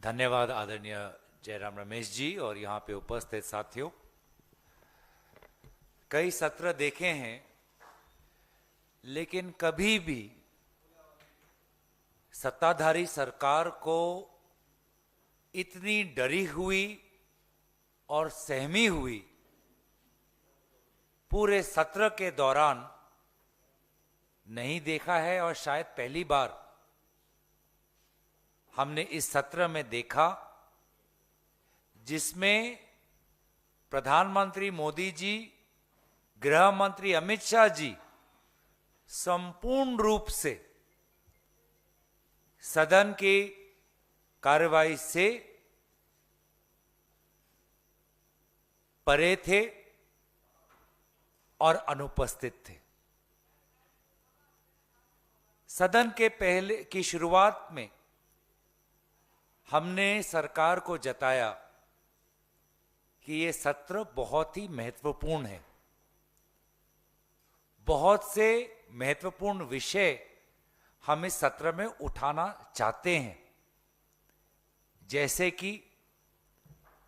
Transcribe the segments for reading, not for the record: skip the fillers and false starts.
धन्यवाद आदरणीय जयराम रमेश जी और यहाँ पे उपस्थित साथियों। कई सत्र देखे हैं लेकिन कभी भी सत्ताधारी सरकार को इतनी डरी हुई और सहमी हुई पूरे सत्र के दौरान नहीं देखा है और शायद पहली बार हमने इस सत्र में देखा जिसमें प्रधानमंत्री मोदी जी, गृह मंत्री अमित शाह जी संपूर्ण रूप से सदन की कार्यवाही से परे थे और अनुपस्थित थे। सदन के पहले की शुरुआत में हमने सरकार को जताया कि ये सत्र बहुत ही महत्वपूर्ण है। बहुत से महत्वपूर्ण विषय हम इस सत्र में उठाना चाहते हैं, जैसे कि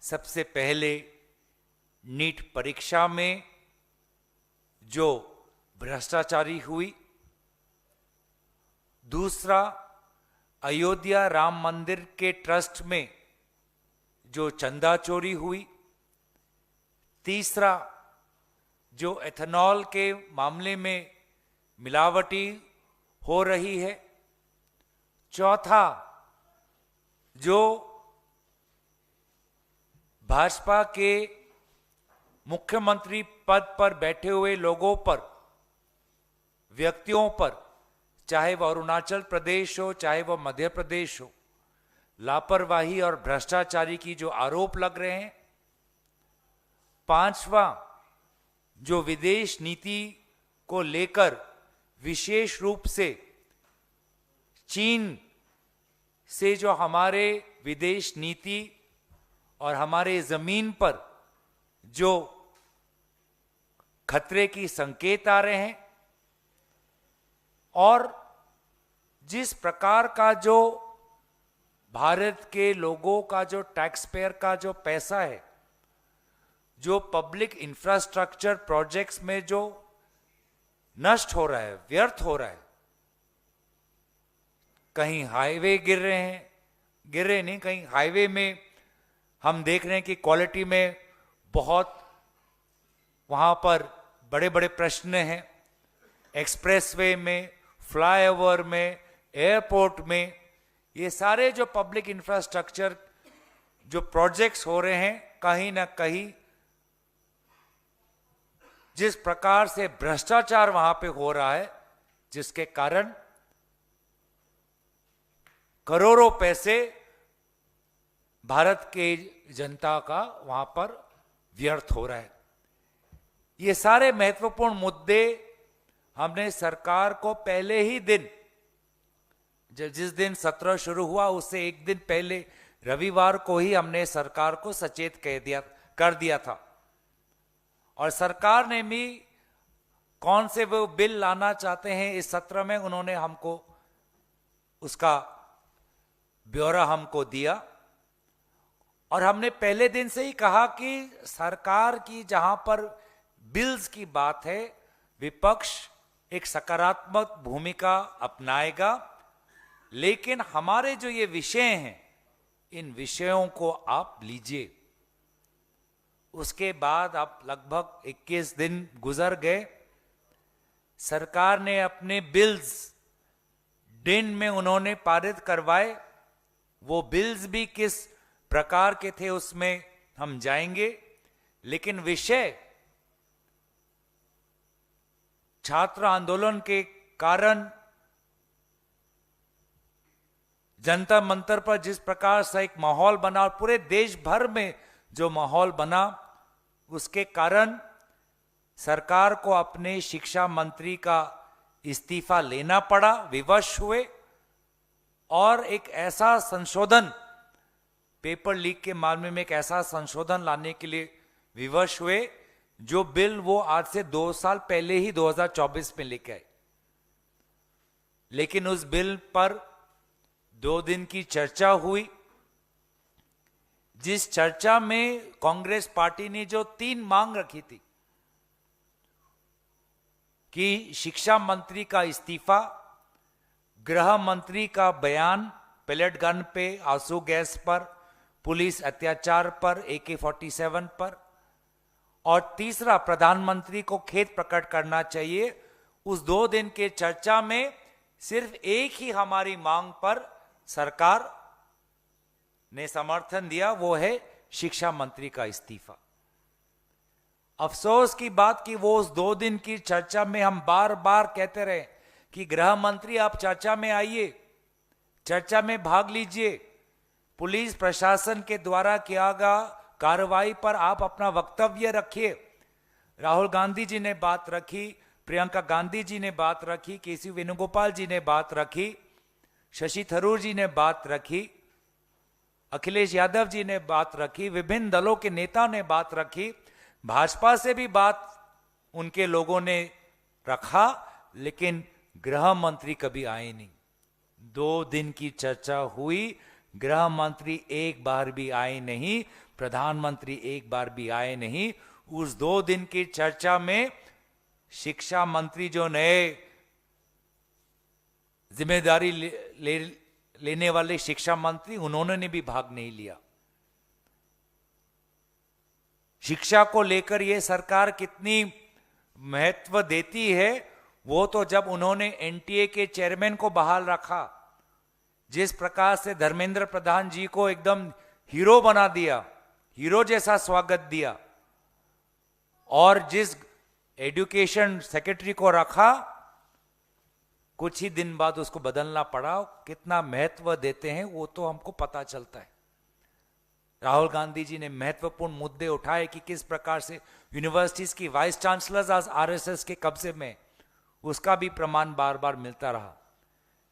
सबसे पहले नीट परीक्षा में जो भ्रष्टाचारी हुई, दूसरा अयोध्या राम मंदिर के ट्रस्ट में जो चंदा चोरी हुई, तीसरा जो एथेनॉल के मामले में मिलावटी हो रही है, चौथा जो भाजपा के मुख्यमंत्री पद पर बैठे हुए लोगों पर, व्यक्तियों पर, चाहे वह अरुणाचल प्रदेश हो चाहे वह मध्य प्रदेश हो, लापरवाही और भ्रष्टाचारी की जो आरोप लग रहे हैं, पांचवा जो विदेश नीति को लेकर विशेष रूप से चीन से जो हमारे विदेश नीति और हमारे जमीन पर जो खतरे की संकेत आ रहे हैं, और जिस प्रकार का जो भारत के लोगों का जो टैक्स पेयर का जो पैसा है, जो पब्लिक इंफ्रास्ट्रक्चर प्रोजेक्ट्स में जो नष्ट हो रहा है, व्यर्थ हो रहा है, कहीं हाईवे गिर रहे नहीं, कहीं हाईवे में हम देख रहे हैं कि क्वालिटी में बहुत वहां पर बड़े बड़े प्रश्न हैं, एक्सप्रेसवे में, फ्लाईओवर में, एयरपोर्ट में, ये सारे जो पब्लिक इंफ्रास्ट्रक्चर जो प्रोजेक्ट्स हो रहे हैं, कहीं ना कहीं जिस प्रकार से भ्रष्टाचार वहां पे हो रहा है, जिसके कारण करोड़ों पैसे भारत के जनता का वहां पर व्यर्थ हो रहा है। ये सारे महत्वपूर्ण मुद्दे हमने सरकार को पहले ही दिन, जिस दिन सत्र शुरू हुआ उससे एक दिन पहले रविवार को ही हमने सरकार को सचेत कर दिया था, और सरकार ने भी कौन से वो बिल लाना चाहते हैं इस सत्र में, उन्होंने हमको उसका ब्यौरा हमको दिया। और हमने पहले दिन से ही कहा कि सरकार की जहां पर बिल्स की बात है, विपक्ष एक सकारात्मक भूमिका अपनाएगा, लेकिन हमारे जो ये विषय हैं, इन विषयों को आप लीजिए। उसके बाद अब लगभग 21 दिन गुजर गए, सरकार ने अपने बिल्स दिन में उन्होंने पारित करवाए। वो बिल्स भी किस प्रकार के थे उसमें हम जाएंगे, लेकिन विषय छात्र आंदोलन के कारण जनता मंतर पर जिस प्रकार से एक माहौल बना और पूरे देश भर में जो माहौल बना, उसके कारण सरकार को अपने शिक्षा मंत्री का इस्तीफा लेना पड़ा, विवश हुए, और एक ऐसा संशोधन, पेपर लीक के मामले में एक ऐसा संशोधन लाने के लिए विवश हुए जो बिल वो आज से 2 साल पहले ही 2024 में लेके आए। लेकिन उस बिल पर 2 दिन की चर्चा हुई, जिस चर्चा में कांग्रेस पार्टी ने जो 3 मांग रखी थी कि शिक्षा मंत्री का इस्तीफा, गृह मंत्री का बयान पेलेट गन पे, आंसू गैस पर, पुलिस अत्याचार पर, AK-47 पर, और तीसरा प्रधानमंत्री को खेद प्रकट करना चाहिए। उस 2 दिन के चर्चा में सिर्फ एक ही हमारी मांग पर सरकार ने समर्थन दिया, वो है शिक्षा मंत्री का इस्तीफा। अफसोस की बात कि वो उस 2 दिन की चर्चा में हम बार बार कहते रहे कि गृह मंत्री आप चर्चा में आइए, चर्चा में भाग लीजिए, पुलिस प्रशासन के द्वारा किया गया कार्रवाई पर आप अपना वक्तव्य रखिए। राहुल गांधी जी ने बात रखी, प्रियंका गांधी जी ने बात रखी, केसी वेणुगोपाल जी ने बात रखी, शशि थरूर जी ने बात रखी, अखिलेश यादव जी ने बात रखी, विभिन्न दलों के नेता ने बात रखी, भाजपा से भी बात उनके लोगों ने रखा, लेकिन गृह मंत्री कभी आए नहीं। 2 दिन की चर्चा हुई, गृह मंत्री एक बार भी आए नहीं, प्रधानमंत्री एक बार भी आए नहीं। उस 2 दिन की चर्चा में शिक्षा मंत्री जो नए जिम्मेदारी लेने वाले शिक्षा मंत्री, उन्होंने भी भाग नहीं लिया। शिक्षा को लेकर यह सरकार कितनी महत्व देती है, वो तो जब उन्होंने NTA के चेयरमैन को बहाल रखा, जिस प्रकार से धर्मेंद्र प्रधान जी को एकदम हीरो बना दिया, हीरो जैसा स्वागत दिया, और जिस एजुकेशन सेक्रेटरी को रखा, कुछ ही दिन बाद उसको बदलना पड़ा। कितना महत्व देते हैं वो तो हमको पता चलता है। राहुल गांधी जी ने महत्वपूर्ण मुद्दे उठाए कि किस प्रकार से यूनिवर्सिटीज की वाइस चांसलर्स आज RSS के कब्जे में, उसका भी प्रमाण बार बार मिलता रहा।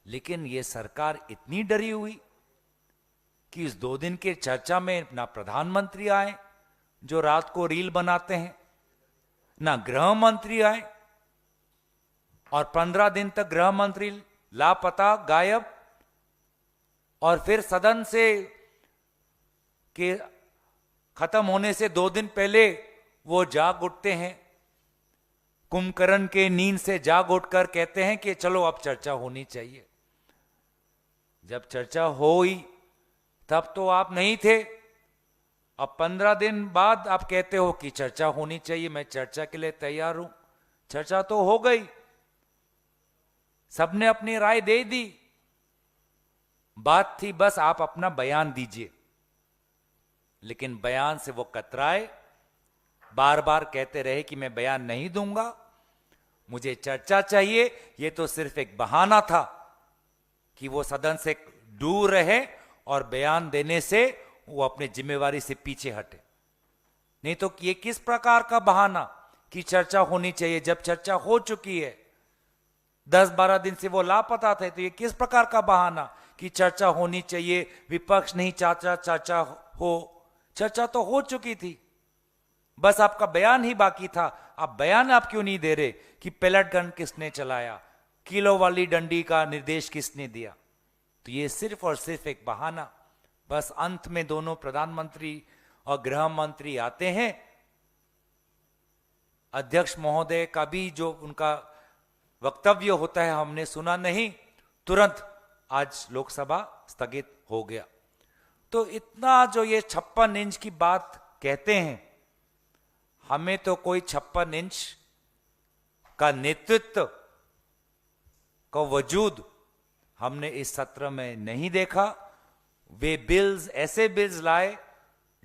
लेकिन यह सरकार इतनी डरी हुई कि इस 2 दिन के चर्चा में ना प्रधानमंत्री आए जो रात को रील बनाते हैं, ना गृह मंत्री आए, और 15 दिन तक गृह मंत्री लापता, गायब, और फिर सदन से के खत्म होने से 2 दिन पहले वो जाग उठते हैं, कुंभकर्ण के नींद से जाग उठकर कहते हैं कि चलो अब चर्चा होनी चाहिए। जब चर्चा हुई तब तो आप नहीं थे, अब 15 दिन बाद आप कहते हो कि चर्चा होनी चाहिए, मैं चर्चा के लिए तैयार हूं। चर्चा तो हो गई, सबने अपनी राय दे दी, बात थी बस आप अपना बयान दीजिए। लेकिन बयान से वो कतराए, बार बार कहते रहे कि मैं बयान नहीं दूंगा, मुझे चर्चा चाहिए। ये तो सिर्फ एक बहाना था कि वो सदन से दूर रहे और बयान देने से वो अपनी जिम्मेवारी से पीछे हटे। नहीं तो ये किस प्रकार का बहाना कि चर्चा होनी चाहिए, जब चर्चा हो चुकी है। 10-12 दिन से वो लापता थे, तो ये किस प्रकार का बहाना कि चर्चा होनी चाहिए, विपक्ष नहीं चाहता चर्चा हो। चर्चा तो हो चुकी थी, बस आपका बयान ही बाकी था। अब बयान आप क्यों नहीं दे रहे कि पेलेट गन किसने चलाया, किलो वाली डंडी का निर्देश किसने दिया? तो ये सिर्फ और सिर्फ एक बहाना। बस अंत में दोनों प्रधानमंत्री और गृह मंत्री आते हैं, अध्यक्ष महोदय का भी जो उनका वक्तव्य होता है हमने सुना नहीं, तुरंत आज लोकसभा स्थगित हो गया। तो इतना जो ये 56 इंच की बात कहते हैं, हमें तो कोई 56 इंच का नेतृत्व का वजूद हमने इस सत्र में नहीं देखा। वे बिल्स, ऐसे बिल्स लाए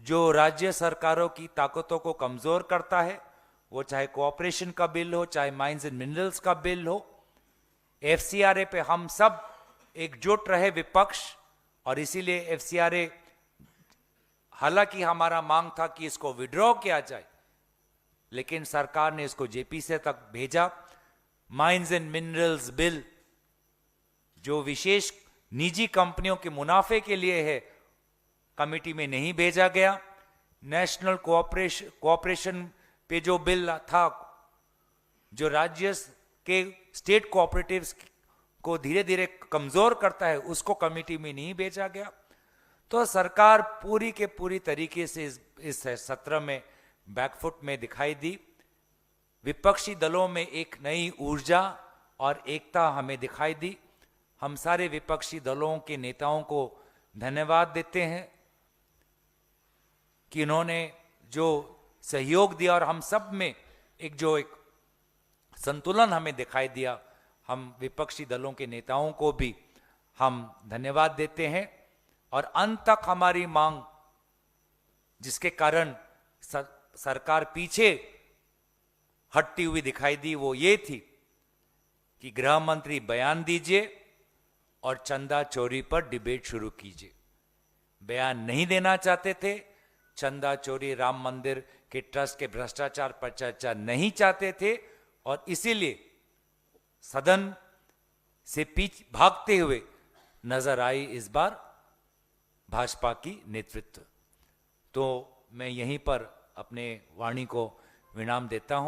जो राज्य सरकारों की ताकतों को कमजोर करता है, वो चाहे कोऑपरेशन का बिल हो, चाहे माइंस एंड मिनरल्स का बिल हो। FCRA पे हम सब एकजुट रहे विपक्ष, और इसीलिए FCRA, हालांकि हमारा मांग था कि इसको विड्रॉ किया जाए, लेकिन सरकार ने इसको JPC तक भेजा। माइंस एंड मिनरल्स बिल जो विशेष निजी कंपनियों के मुनाफे के लिए है, कमेटी में नहीं भेजा गया। नेशनल कोऑपरेशन पे जो बिल था, जो राज्य के स्टेट कोऑपरेटिव्स को धीरे धीरे कमजोर करता है, उसको कमेटी में नहीं भेजा गया। तो सरकार पूरी के पूरी तरीके से इस सत्र में बैकफुट में दिखाई दी। विपक्षी दलों में एक नई ऊर्जा और एकता हमें दिखाई दी। हम सारे विपक्षी दलों के नेताओं को धन्यवाद देते हैं कि इन्होंने जो सहयोग दिया और हम सब में एक संतुलन हमें दिखाई दिया। हम विपक्षी दलों के नेताओं को भी हम धन्यवाद देते हैं। और अंत तक हमारी मांग, जिसके कारण सरकार पीछे हटती हुई दिखाई दी, वो ये थी कि गृह मंत्री बयान दीजिए और चंदा चोरी पर डिबेट शुरू कीजिए। बयान नहीं देना चाहते थे, चंदा चोरी, राम मंदिर के ट्रस्ट के भ्रष्टाचार पर चर्चा नहीं चाहते थे, और इसीलिए सदन से भागते हुए नजर आई इस बार भाजपा की नेतृत्व। तो मैं यहीं पर अपने वाणी को विराम देता हूं।